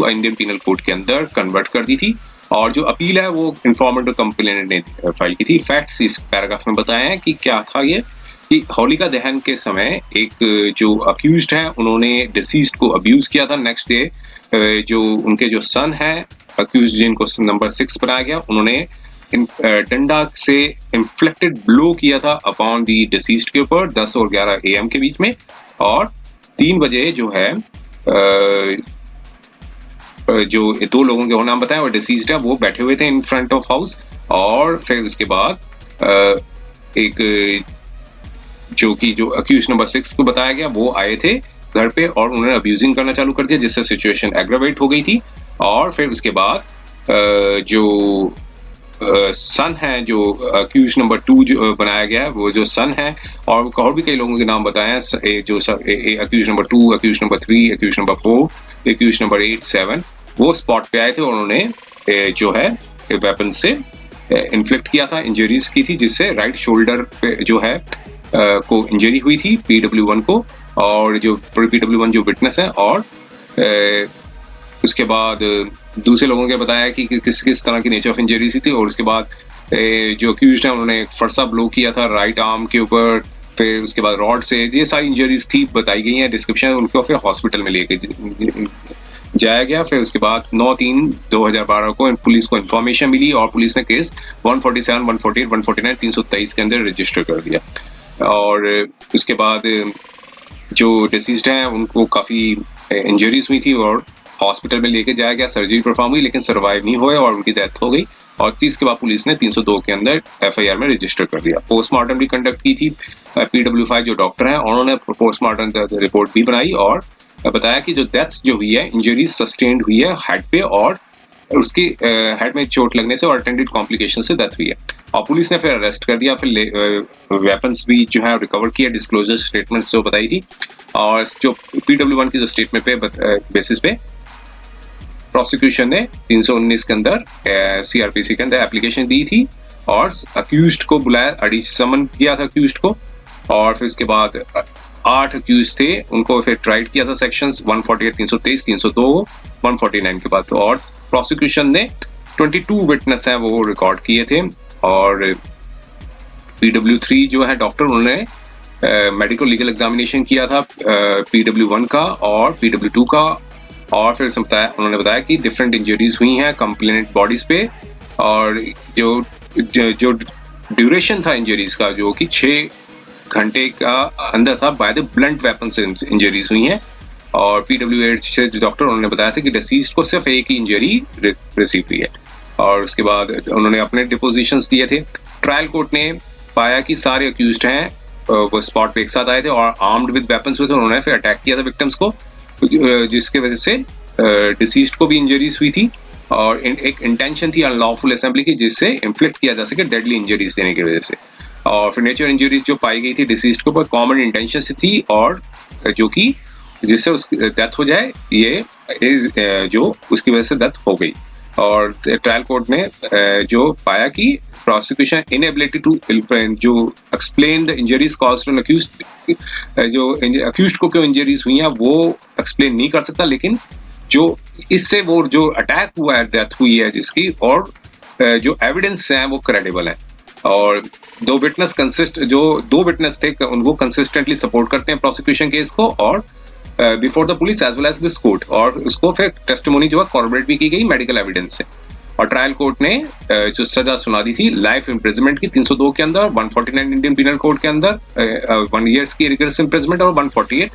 Indian penal code के अंदर convert कर दी थी। और जो अपील है वो इन्फॉर्मेंट और कंप्लेनेंट ने फाइल की थी। फैक्ट्स इस पैराग्राफ में बताए हैं कि क्या था ये कि होलिका दहन के समय एक जो अक्यूज्ड है उन्होंने डिसीज्ड को अब्यूज किया था। नेक्स्ट डे जो उनके जो सन है अक्यूज्ड जिनको नंबर 6 बनाया गया, उन्होंने डंडा से इन्फ्लेक्टेड ब्लो किया था अपॉन दी डिसीज्ड के ऊपर 10 और 11 AM के बीच में। और 3 बजे जो है जो 2 लोगों के नाम बताए और डिसीज्ड है वो बैठे हुए थे इन फ्रंट ऑफ हाउस। और फिर उसके बाद एक जो कि जो अक्यूज नंबर 6 को बताया गया वो आए थे घर पे और उन्होंने अब्यूजिंग करना चालू कर दिया, जिससे सिचुएशन एग्रावेट हो गई थी। और फिर उसके बाद जो सन है जो अक्यूज नंबर 2 जो बनाया गया है वो जो सन है और भी कई लोगों के नाम बताए हैं, जो accused number 2, accused number 3, accused number 4, accused number 8, 7 वो स्पॉट पे आए थे और उन्होंने जो है वेपन से इन्फ्लिक्ट किया था, इंजरीज की थी, जिससे राइट शोल्डर पे जो है को इंजरी हुई थी PW1 को। और जो PW1 जो विटनेस है और उसके बाद दूसरे लोगों के बताया कि किस किस तरह की नेचर ऑफ इंजरीज थी। और उसके बाद जो अक्यूज्ड है उन्होंने फरसा ब्लो किया था राइट आर्म के ऊपर, फिर उसके बाद रॉड से, ये सारी इंजरीज थी बताई गई हैं डिस्क्रिप्शन। उनको फिर हॉस्पिटल में लेके जाया गया। फिर उसके बाद 9/3/2012 को पुलिस को इन्फॉर्मेशन मिली और पुलिस ने केस 147, 148, 149, 323 के अंदर रजिस्टर कर दिया। और उसके बाद जो डिसीज्ड हैं उनको काफ़ी इंजरीज हुई थी और हॉस्पिटल में लेके जाया गया, सर्जरी परफॉर्म हुई लेकिन सर्वाइव नहीं हुए और उनकी डेथ हो गई। और 30 के बाद पुलिस ने 302 के अंदर FIR में रजिस्टर कर दिया। पोस्टमार्टम भी कंडक्ट की थी। PW5 जो डॉक्टर हैं उन्होंने पोस्टमार्टम रिपोर्ट भी बनाई और बताया कि जो डेथ जो हुई है, इंजरीज सस्टेन्ड हुई है हेड पे और उसकी हेड में चोट लगने से और अटेंडेड कॉम्प्लिकेशन से डेथ हुई है। और पुलिस ने फिर अरेस्ट कर दिया। फिर वेपन्स भी जो है रिकवर किया, डिस्क्लोजर स्टेटमेंट्स जो बताई थी। और जो PW1 की जो स्टेटमेंट पे बेसिस पे प्रोसिक्यूशन ने 319 के अंदर CRPC के अंदर एप्लीकेशन दी थी और अक्यूज्ड को बुलाया, समन किया था अक्यूज्ड को। और फिर उसके बाद 8 अक्यूज थे, उनको फिर ट्राइड किया था सेक्शंस 148, 323, 302, 149 के बाद। और प्रोसिक्यूशन ने 22 विटनेस हैं वो रिकॉर्ड किए थे। और PW3 जो है डॉक्टर, उन्होंने मेडिकल लीगल एग्जामिनेशन किया था PW1 का और PW2 का। और फिर उन्होंने बताया कि डिफरेंट इंजरीज हुई हैं कंप्लेनेंट बॉडीज पे और जो ड्यूरेशन था इंजरीज का जो कि 6 घंटे का अंदर था, बाय द ब्लंट वेपन से इंजरीज हुई हैं। और PW8 से डॉक्टर उन्होंने बताया था कि डिसीज्ड को सिर्फ एक ही इंजरी रिसीव हुई है। और उसके बाद उन्होंने अपने डिपोजिशंस दिए थे। ट्रायल कोर्ट ने पाया कि सारे अक्यूज्ड हैं वो स्पॉट पे एक साथ आए थे और आर्म्ड विद वेपन्स हुए थे। उन्होंने फिर अटैक किया था विक्टिम्स को, जिसके वजह से डिसीज्ड को भी इंजरीज हुई थी और एक इंटेंशन थी अनलॉफुल असेंबली की, जिससे इन्फ्लिक्ट किया जा सके डेडली इंजरीज देने की वजह से। और फिर नेचर इंजरीज जो पाई गई थी डिसीज्ड को पर कॉमन इंटेंशन से थी और जो कि जिससे उसकी डेथ हो जाए, ये जो उसकी वजह से डेथ हो गई। और ट्रायल कोर्ट ने जो पाया कि प्रोसिक्यूशन इनएबिलिटी टू जो explain the injuries caused to accused, जो अक्यूज्ड को क्यों इंजरीज हुई हैं वो एक्सप्लेन नहीं कर सकता, लेकिन जो इससे वो जो अटैक हुआ है, डेथ हुई है जिसकी, और जो एविडेंस हैं वो क्रेडिबल हैं। और दो विटनेस थे उनको कंसिस्टेंटली सपोर्ट करते हैं प्रोसिक्यूशन केस को और before the police as well as this court. और उसको फिर टेस्टिमोनी जो है कॉर्पोरेट भी की गई मेडिकल एविडेंस से। और ट्रायल कोर्ट ने जो सजा सुना दी थी लाइफ इम्प्रिजनमेंट की 302 के अंदर, 149 इंडियन पीनल कोड के अंदर 1 ईयर की रिग्रेस इम्प्रिजनमेंट और 148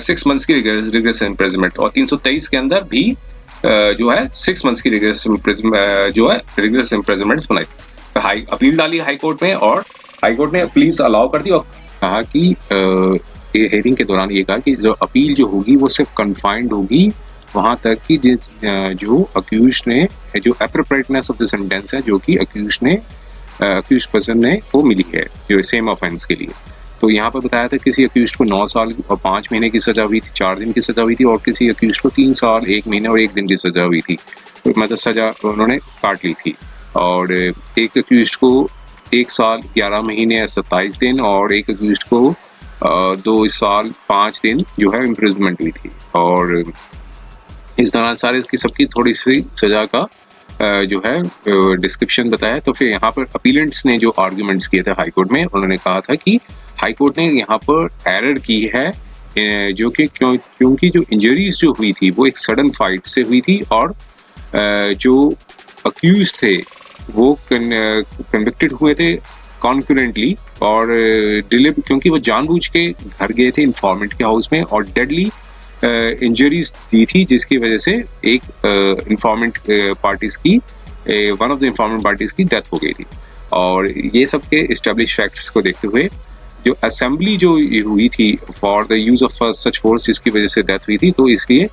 6 मंथ्स की रिग्रेस इम्प्रिजनमेंट। और 323 के अंदर भी जो है 6 मंथ्स की रिग्रेस इम्प्रिजनमेंट सुनाई। हाई अपील डाली हाई कोर्ट में और हाई कोर्ट ने प्लीज अलाउ कर दी और कहा कि हेयरिंग के दौरान ये कहा कि जो अपील जो होगी वो सिर्फ कन्फाइंड होगी वहाँ तक कि जो अक्यूज ने जो एप्रोप्रिएटनेस ऑफ द सेंटेंस है जो कि अक्यूज पर्सन ने वो मिली है जो सेम ऑफेंस के लिए। तो यहाँ पर बताया था किसी अक्यूज को 9 साल और 5 महीने की सजा हुई थी, 4 दिन की सजा हुई थी और किसी अक्यूज को 3 साल 1 महीने और 1 दिन की सजा हुई थी। तो मतलब सजा उन्होंने काट ली थी। और एक अक्यूज को 1 साल 11 महीने 27 दिन और एक अक्यूज को 2 साल 5 दिन जो है इम्प्रिजनमेंट हुई थी। और इस दौरान सारे की सबकी थोड़ी सी सजा का जो है डिस्क्रिप्शन बताया। तो फिर यहाँ पर अपीलेंट्स ने जो आर्ग्यूमेंट्स किए थे हाई कोर्ट में, उन्होंने कहा था कि हाई कोर्ट ने यहाँ पर एरर की है, जो कि क्योंकि जो इंजरीज जो हुई थी वो एक सडन फाइट से हुई थी, और जो अक्यूज थे वो कन्विक्टेड हुए थे कॉन्करेंटली, और क्योंकि वो जानबूझ के घर गए थे इंफॉर्मेंट के हाउस में और डेडली इंजरीज दी थी, जिसकी वजह से एक इंफॉर्मेंट पार्टीज की वन ऑफ द इंफॉर्मेंट पार्टीज की डेथ हो गई थी। और ये सब के एस्टेब्लिश फैक्ट्स को देखते हुए जो असेंबली जो हुई थी for the use of such force, जिसकी वजह से डेथ हुई थी, तो इसलिए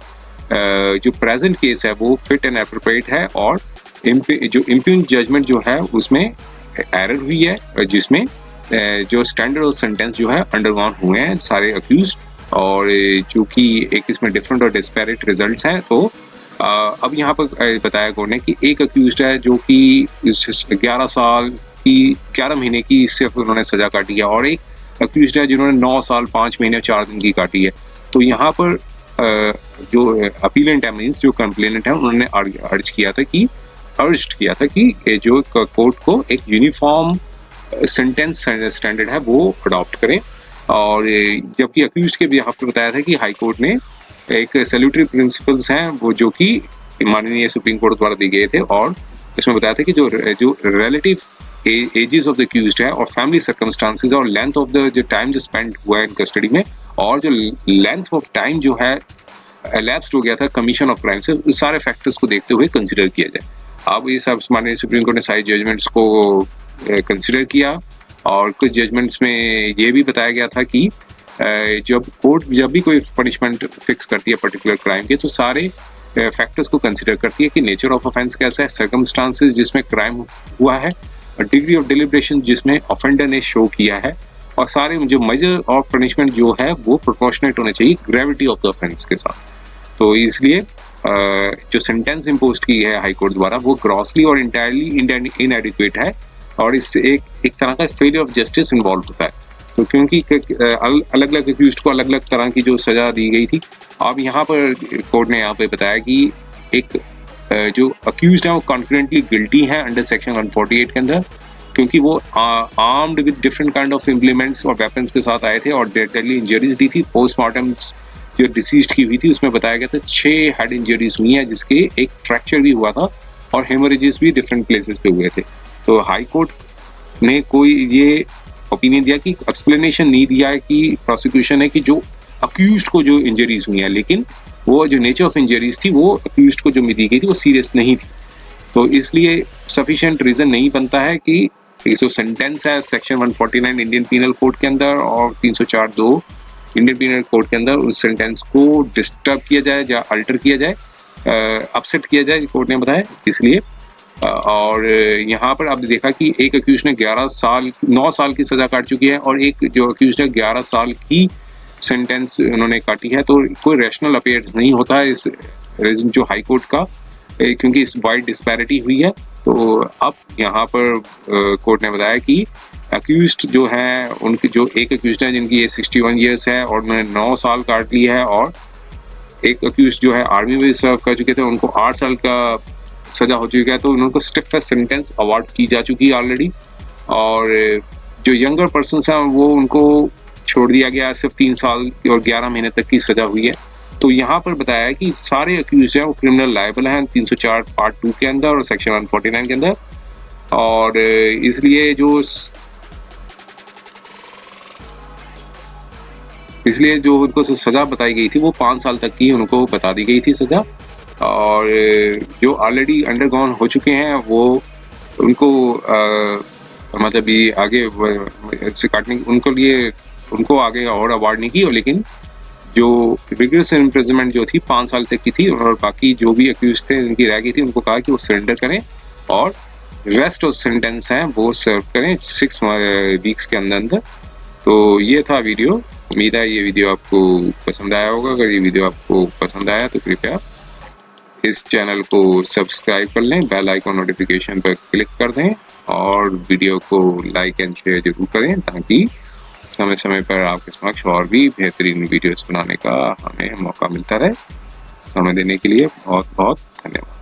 जो प्रेजेंट केस है वो फिट एंड एप्रोप्रिएट है, और जो इम्प्यून जजमेंट जो है उसमें एरर हुई है, जिसमें जो स्टैंडर्ड और सेंटेंस जो है अंडरगॉन हुए हैं सारे अक्यूज, और जो कि एक इसमें डिफरेंट और डिस्पैरेट रिजल्ट्स हैं। तो अब यहाँ पर बताया कोर्ट ने कि एक अक्यूज्ड है जो कि 11 साल की 11 महीने की सिर्फ उन्होंने सजा काटी है, और एक अक्यूज्ड है जिन्होंने 9 साल 5 महीने 4 दिन की काटी है। तो यहाँ पर जो अपीलेंट है, मींस जो कंप्लेनेंट है, उन्होंने अर्ज किया था कि जो कोर्ट को एक यूनिफॉर्म सेंटेंस स्टैंडर्ड है वो अडॉप्ट करें। और जबकि अक्यूज्ड के भी यहाँ पर बताया था कि हाई कोर्ट ने एक सैल्यूटरी प्रिंसिपल्स हैं वो जो कि माननीय सुप्रीम कोर्ट द्वारा दिए गए थे, और इसमें बताया था कि जो relative ages of the accused है और फैमिली सर्कमस्टांसेस और लेंथ ऑफ द जो टाइम जो स्पेंड हुआ है इन कस्टडी में, और जो लेंथ ऑफ टाइम जो है elapsed हो गया था कमीशन ऑफ क्राइम से, उस सारे फैक्टर्स को देखते हुए कंसिडर किया जाए। अब ये सब माननीय सुप्रीम कोर्ट ने सारे जजमेंट्स को कंसिडर किया, और कुछ जजमेंट्स में ये भी बताया गया था कि जब भी कोई पनिशमेंट फिक्स करती है पर्टिकुलर क्राइम के, तो सारे फैक्टर्स को कंसिडर करती है कि नेचर ऑफ ऑफेंस कैसा है, सर्कमस्टांसेस जिसमें क्राइम हुआ है, डिग्री ऑफ डिलिब्रेशन जिसमें ऑफेंडर ने शो किया है, और सारे जो मेजर ऑफ पनिशमेंट जो है वो प्रोपोर्शनेट होने चाहिए ग्रेविटी ऑफ द ऑफेंस के साथ। तो इसलिए जो सेंटेंस इम्पोज की है हाई कोर्ट द्वारा वो ग्रॉसली और इंटायरली इनएडिक्वेट है, और इससे एक तरह का फेलियर ऑफ जस्टिस इन्वॉल्व होता है। तो क्योंकि अलग अलग अक्यूज्ड को अलग अलग तरह की जो सजा दी गई थी, अब यहाँ पर कोर्ट ने यहाँ पे बताया कि एक जो अक्यूज्ड है वो कॉन्फिडेंटली गिल्टी है अंडर सेक्शन 148 के अंदर, क्योंकि वो armed with different kind of implements और वेपन्स के साथ आए थे और डेडली इंजरीज दी थी। पोस्टमार्टम जो डिसीज्ड की हुई थी उसमें बताया गया था 6 हेड इंजरीज हुई हैं, जिसके एक फ्रैक्चर भी हुआ था और हेमोरेजेस भी डिफरेंट प्लेसेस पे हुए थे। तो हाई कोर्ट ने कोई ये ओपिनियन दिया कि एक्सप्लेनेशन नहीं दिया है कि प्रोसिक्यूशन है कि जो अक्यूज्ड को जो इंजरीज हुई हैं, लेकिन वो जो नेचर ऑफ इंजरीज थी वो अक्यूज्ड को जो दी गई थी वो सीरियस नहीं थी। तो इसलिए सफिशिएंट रीजन नहीं बनता है कि जो सेंटेंस है सेक्शन 149 इंडियन पीनल कोड के अंदर और 304(2) इंडियन पीनल कोड के अंदर उस सेंटेंस को डिस्टर्ब किया जाए या अल्टर किया जाए, अपसेट किया जाए, कोर्ट ने बताया। इसलिए और यहाँ पर आपने देखा कि एक अक्यूज ने 9 साल की सजा काट चुकी है और एक जो अक्यूज ने 11 साल की सेंटेंस उन्होंने काटी है। तो कोई रैशनल अपीयरेंस नहीं होता है इस रीजन जो हाई कोर्ट का, क्योंकि इस वाइड डिस्पैरिटी हुई है। तो अब यहाँ पर कोर्ट ने बताया कि अक्यूज्ड जो हैं उनकी जो एक अक्यूज्ड है जिनकी ये 61 ईयर्स है और उन्होंने 9 साल काट ली है, और एक अक्यूज्ड जो है आर्मी में सर्व कर चुके थे उनको 8 साल का सजा हो चुकी है, तो उनको स्ट्रिक्टेस्ट सेंटेंस अवार्ड की जा चुकी है ऑलरेडी। और जो यंगर पर्सन हैं वो उनको छोड़ दिया गया, सिर्फ 3 साल और 11 महीने तक की सजा हुई है। तो यहाँ पर बताया है कि सारे अक्यूज हैं वो क्रिमिनल लायबल हैं 304 पार्ट 2 के अंदर और सेक्शन 149 के अंदर, और इसलिए जो उनको सजा बताई गई थी वो 5 साल तक की उनको बता दी गई थी सजा, और जो ऑलरेडी अंडरगॉन हो चुके हैं वो उनको मतलब ये आगे से काटने उनको आगे और अवार्ड नहीं की, लेकिन जो रिगरस इम्प्रिजनमेंट जो थी 5 साल तक की थी, और बाकी जो भी अक्यूज थे उनकी रह गई थी उनको कहा कि वो सरेंडर करें और रेस्ट ऑफ सेंटेंस हैं वो सर्व करें 6 वीक्स के अंदर। तो ये था वीडियो। उम्मीद है ये वीडियो आपको पसंद आया होगा। अगर ये वीडियो आपको पसंद आया तो कृपया इस चैनल को सब्सक्राइब कर लें, बेल आइकन नोटिफिकेशन पर क्लिक कर दें और वीडियो को लाइक एंड शेयर जरूर करें, ताकि समय समय पर आपके समक्ष और भी बेहतरीन वीडियोस बनाने का हमें मौका मिलता रहे। समय देने के लिए बहुत-बहुत धन्यवाद।